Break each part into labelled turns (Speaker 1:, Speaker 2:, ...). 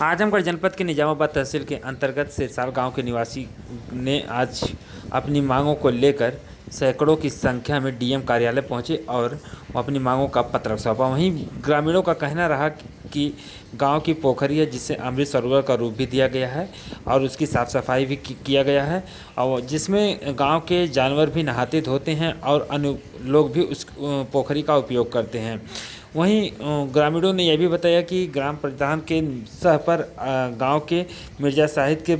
Speaker 1: आजमगढ़ जनपद के निजामाबाद तहसील के अंतर्गत सिरसाल गांव के निवासी ने आज अपनी मांगों को लेकर सैकड़ों की संख्या में डीएम कार्यालय पहुंचे और अपनी मांगों का पत्र सौंपा। वहीं ग्रामीणों का कहना रहा कि गांव की पोखरी है जिसे अमृत सरोवर का रूप भी दिया गया है और उसकी साफ़ सफाई भी किया गया है और जिसमें गांव के जानवर भी नहाते धोते हैं और अन्य लोग भी उस पोखरी का उपयोग करते हैं। वहीं ग्रामीणों ने यह भी बताया कि ग्राम प्रधान के सह पर गांव के मिर्जा साहिद के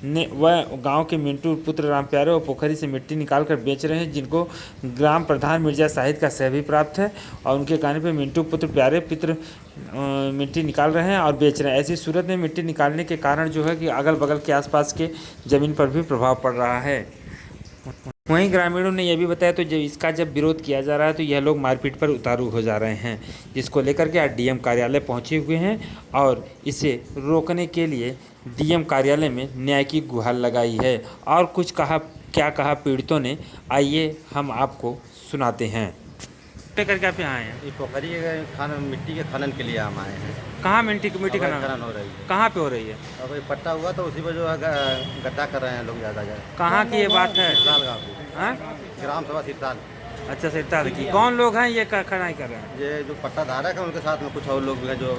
Speaker 1: ने वह गांव के मिंटू पुत्र राम प्यारे और पोखरी से मिट्टी निकाल कर बेच रहे हैं, जिनको ग्राम प्रधान मिर्जा साहिद का सह भी प्राप्त है और उनके कहने पर मिंटू पुत्र प्यारे पित्र मिट्टी निकाल रहे हैं और बेच रहे हैं। ऐसी सूरत में मिट्टी निकालने के कारण जो है कि अगल बगल के आसपास के ज़मीन पर भी प्रभाव पड़ रहा है। वहीं ग्रामीणों ने यह भी बताया तो जब विरोध किया जा रहा है तो यह लोग मारपीट पर उतारू हो जा रहे हैं, जिसको लेकर के आज डीएम कार्यालय पहुंचे हुए हैं और इसे रोकने के लिए डीएम कार्यालय में न्याय की गुहार लगाई है। और कुछ क्या कहा पीड़ितों ने, आइए हम आपको सुनाते हैं। करके आप यहाँ आए हैं?
Speaker 2: ये पोखरी मिट्टी के खनन के लिए हम आए हैं।
Speaker 1: कहाँ मिट्टी
Speaker 2: खनन हो रही है?
Speaker 1: कहाँ पे हो रही है?
Speaker 2: अब ये पट्टा हुआ तो उसी पर जो है गड्ढा कर रहे हैं लोग ज़्यादा जाए।
Speaker 1: कहाँ की ये बात है?
Speaker 2: सिरसाल गाँव की ग्राम सभा सिरसाल।
Speaker 1: अच्छा, सिरसाल की। कौन लोग हैं ये खनाई कर रहे हैं?
Speaker 2: ये जो पट्टा धारक है उनके साथ में कुछ और लोग भी हैं जो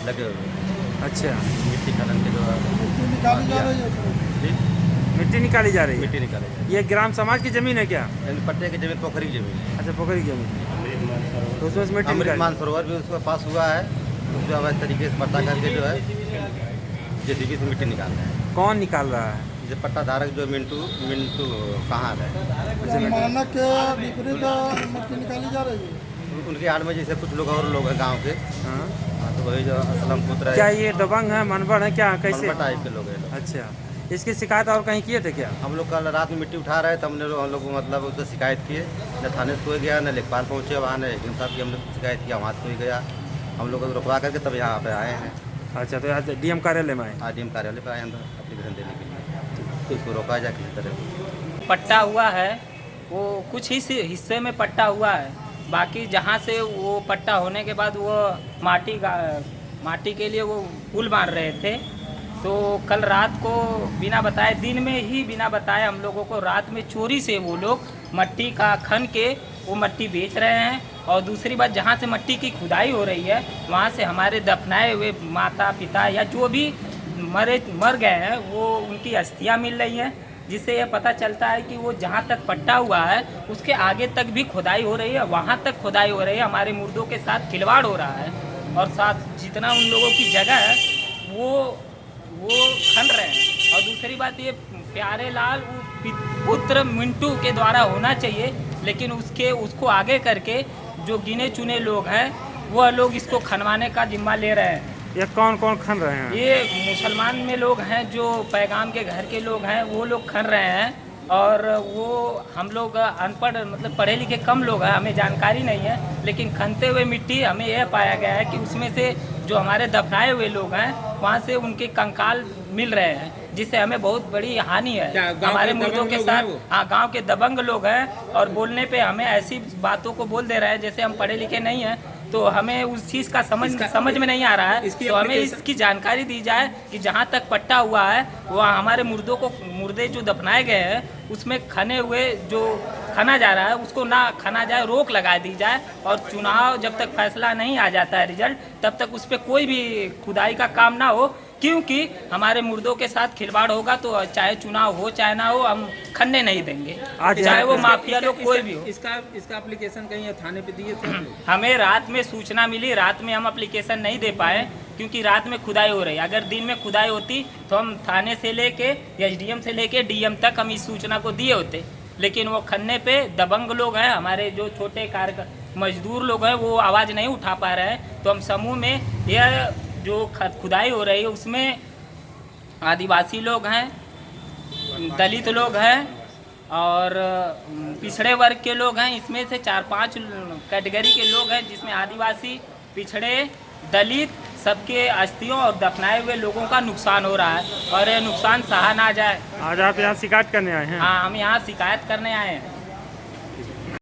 Speaker 2: लगे हुए हैं।
Speaker 1: अच्छा,
Speaker 2: मिट्टी खनन के जो
Speaker 1: मिट्टी निकाली जा रही है।
Speaker 2: मिट्टी निकाली जाए।
Speaker 1: ये ग्राम समाज की जमीन है क्या?
Speaker 2: पट्टे की जमीन पोखरी की जमीन है।
Speaker 1: अच्छा, पोखरी की जमीन तो उसमें मिट्टी
Speaker 2: अमृतमान सरोवर भी उसके पास हुआ है, उसको अब तरीके से पट्टा करके जो है जेसीबी से मिट्टी निकाल रहे हैं।
Speaker 1: कौन निकाल रहा है?
Speaker 2: जो पट्टा धारक जो मिंटू कहाँ है?
Speaker 3: मानक के विपरीत मिट्टी निकाली जा रही है।
Speaker 2: उनके आड़ में जैसे कुछ लोग और लोग हैं गांव के। हाँ, तो वही जो असलम पुत्र है।
Speaker 1: क्या ये दबंग है, मनबड़ है, क्या कैसे
Speaker 2: टाइप के लोग हैं?
Speaker 1: अच्छा, इसकी शिकायत और कहीं किए थे क्या?
Speaker 2: हम लोग कल रात में मिट्टी उठा रहे थे, हम लोग मतलब उससे शिकायत किए, न थाने से कोई गया न लेखपाल पहुँचे वहाँ, न एडीएम साहब की हम लोग शिकायत किया, वहाँ से कोई गया। हम लोग रुकवा करके तब यहाँ पे आए हैं।
Speaker 1: अच्छा, तो यहाँ डीएम कार्यालय में आए?
Speaker 2: हाँ, डीएम कार्यालय पर आए हैं एप्लीकेशन देने के लिए, तो उसको रोका जाए किसी तरह।
Speaker 4: पट्टा हुआ है वो कुछ ही हिस्से में पट्टा हुआ है, बाकी जहाँ से वो पट्टा होने के बाद वो माटी के लिए वो पुल मार रहे थे। तो कल रात को बिना बताए, दिन में ही बिना बताए हम लोगों को रात में चोरी से वो लोग मट्टी का खन के वो मट्टी बेच रहे हैं। और दूसरी बात, जहाँ से मट्टी की खुदाई हो रही है वहाँ से हमारे दफनाए हुए माता पिता या जो भी मर गए हैं वो उनकी अस्थियाँ मिल रही हैं, जिससे यह पता चलता है कि वो जहाँ तक पट्टा हुआ है उसके आगे तक भी खुदाई हो रही है, वहाँ तक खुदाई हो रही है, हमारे मुर्दों के साथ खिलवाड़ हो रहा है। और साथ जितना उन लोगों की जगह है वो खन रहे हैं। और दूसरी बात, ये प्यारे लाल पुत्र मिंटू के द्वारा होना चाहिए, लेकिन उसको आगे करके जो गिने चुने लोग हैं वह लोग इसको खनवाने का जिम्मा ले रहे हैं।
Speaker 1: ये कौन कौन खन रहे हैं?
Speaker 4: ये मुसलमान में लोग हैं, जो पैगाम के घर के लोग हैं, वो लोग खन रहे हैं। और वो हम लोग अनपढ़ मतलब पढ़े लिखे कम लोग हैं, हमें जानकारी नहीं है, लेकिन खनते हुए मिट्टी हमें यह पाया गया है कि उसमें से जो हमारे दफनाए हुए लोग हैं वहाँ से उनके कंकाल मिल रहे हैं, जिससे हमें बहुत बड़ी हानि है हमारे मुर्दों के साथ। हाँ, गांव के दबंग लोग हैं और बोलने पे हमें ऐसी बातों को बोल दे रहे हैं जैसे हम पढ़े लिखे नहीं हैं, तो हमें उस चीज़ का समझ में नहीं आ रहा है। तो हमें इसकी जानकारी दी जाए कि जहाँ तक पट्टा हुआ है वहाँ हमारे मुर्दे जो दफनाए गए हैं उसमें खने हुए जो खना जा रहा है उसको ना खना जाए, रोक लगा दी जाए। और चुनाव जब तक फैसला नहीं आ जाता है रिजल्ट, तब तक उस पर कोई भी खुदाई का काम ना हो, क्योंकि हमारे मुर्दों के साथ खिलवाड़ होगा तो चाहे चुनाव हो चाहे ना हो, हम खनने नहीं देंगे, चाहे वो माफिया लोग कोई भी हो।
Speaker 1: इसका एप्लीकेशन कहीं थाने पे दिए थे?
Speaker 4: हमें रात में सूचना मिली, रात में हम एप्लीकेशन नहीं दे पाए क्योंकि रात में खुदाई हो रही है। अगर दिन में खुदाई होती तो हम थाने से लेके एसडीएम से लेके डीएम तक हम इस सूचना को दिए होते, लेकिन वो खन्ने पे दबंग लोग हैं, हमारे जो छोटे मजदूर लोग हैं वो आवाज़ नहीं उठा पा रहे हैं। तो हम समूह में यह जो खुदाई हो रही है उसमें आदिवासी लोग हैं, दलित लोग हैं और पिछड़े वर्ग के लोग हैं। इसमें से 4-5 कैटेगरी के लोग हैं, जिसमें आदिवासी, पिछड़े, दलित, सबके अस्थियों और दफनाए हुए लोगों का नुकसान हो रहा है और ये नुकसान सहा ना जाए।
Speaker 1: आज आप यहाँ शिकायत करने आए हैं?
Speaker 4: हाँ, हम यहाँ शिकायत करने आए हैं।